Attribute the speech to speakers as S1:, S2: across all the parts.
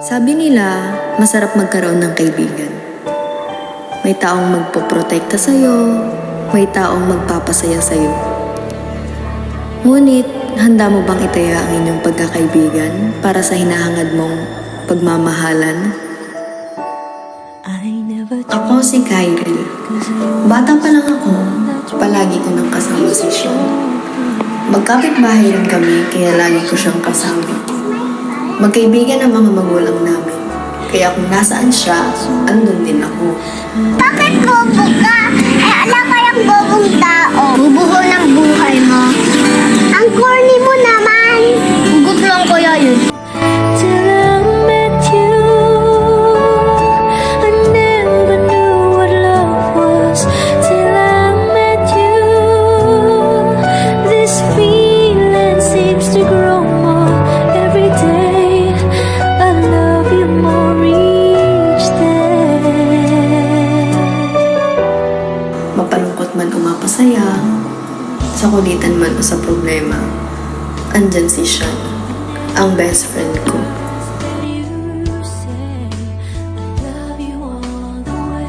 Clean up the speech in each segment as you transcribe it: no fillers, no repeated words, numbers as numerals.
S1: Sabi nila, masarap magkaroon ng kaibigan. May taong magpoprotekta sa'yo, may taong magpapasaya sa'yo. Ngunit, handa mo bang itaya ang inyong pagkakaibigan para sa hinahangad mong pagmamahalan? Ako si Kyrie. Bata pa lang ako, palagi ko nang kasama si Sean. Magkapit-bahay rin kami, kaya lagi ko siyang kasama. Magkaibigan ang mga magulang namin. Kaya kung nasaan siya, andun din ako.
S2: Bakit bobo ka? Alam ka yung bobong tao. Bubuo ng buhay mo. Ang corny mo naman. Hugot lang kaya yun.
S3: Till I met you, I never knew what love was. Till I met you, this feeling seems to grow more every day. I love you more each day.
S1: Mapalungkot man o mapasaya, sa kulitan man o sa problema, andyan si Sean, ang best friend ko.
S3: You say I love you all the way.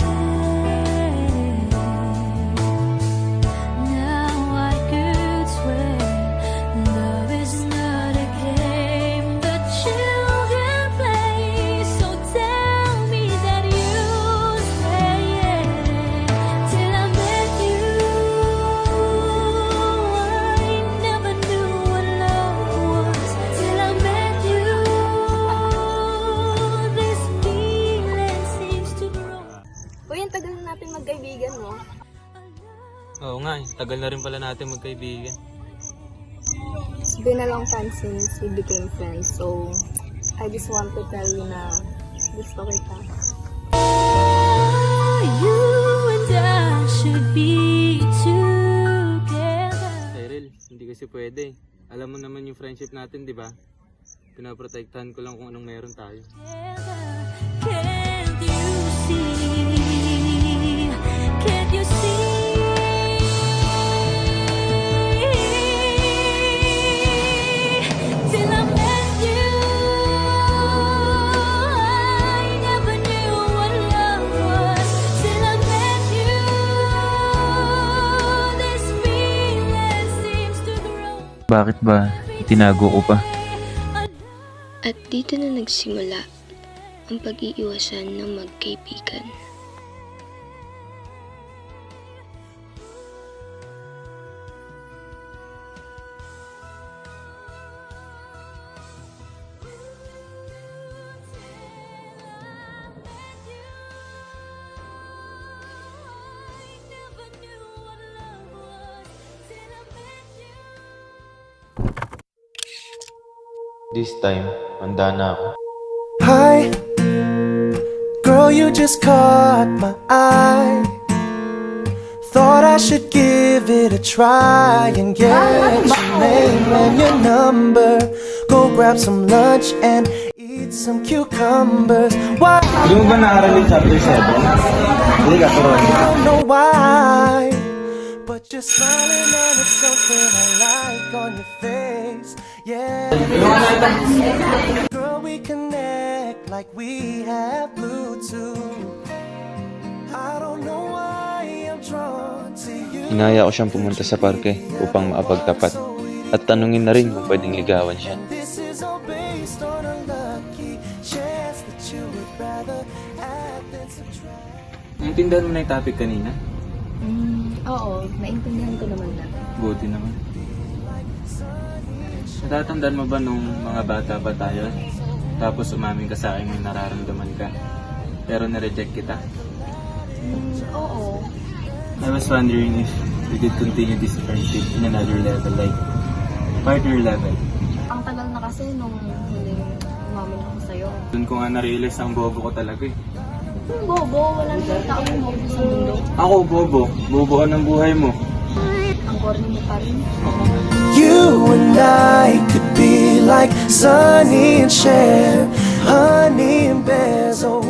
S3: Now I could swear love is not a game that children play. So tell me that you stay. Till I met you, I never knew what love was. Till I met you, this feeling seems to grow.
S4: Uy, ang tagal na natin magkaibigan, no?
S5: Oo nga, tagal na rin pala natin magkaibigan.
S4: It's been a long time since we became friends, so I just want to tell you na gusto kita.
S3: You and I should be together.
S5: Cyril, hindi kasi pwede. Alam mo naman yung friendship natin, di ba? Pinaprotektahan ko lang kung anong meron tayo.
S3: Can't you see? Can't you see? Till I met you, I never knew what love was. Till I met you, this feeling seems to grow.
S6: Bakit ba itinago ko pa?
S7: At dito na nagsimula ang pag-iiwasan ng magkaibigan.
S6: This time, handa na ako.
S8: Hi, girl, you just caught my eye. Thought I should give it a try and get your name and your number. Go grab some lunch and eat some cucumbers. Why?
S5: Hindi mo ba naaral yung chapter 7? Hindi ka, turuan.
S8: I don't know why, but you're smiling and it's something I like on your face. Yeah, girl, we connect like we have Bluetooth. I don't know why I'm drawn to you.
S6: Inaya ko siyang pumunta sa parke upang maapagtapat at tanungin na rin kung pwedeng ligawan siya.
S8: This is all based on a lucky chance that you would rather add than subtract.
S5: Naintindihan mo na yung topic kanina?
S4: Oo, naintindihan ko naman na.
S5: Buti naman. Natatandaan mo ba nung mga bata pa tayo? Tapos umamin ka sa akin may nararamdaman ka. Pero na-reject kita?
S4: Oo.
S5: I was wondering if we could continue this friendship in another level, like partner level.
S4: Ang tagal na kasi nung huling umamin ako sa'yo.
S5: Doon ko nga na-realize ang bobo ko talaga eh.
S4: Bobo, wala namang taong bobo sa mundo.
S5: Ako bobo, bobo ka ng buhay mo.
S4: Ang corny mo pa rin.
S8: You and I could be like Sonny and Cher, Honey and Bears. Oh,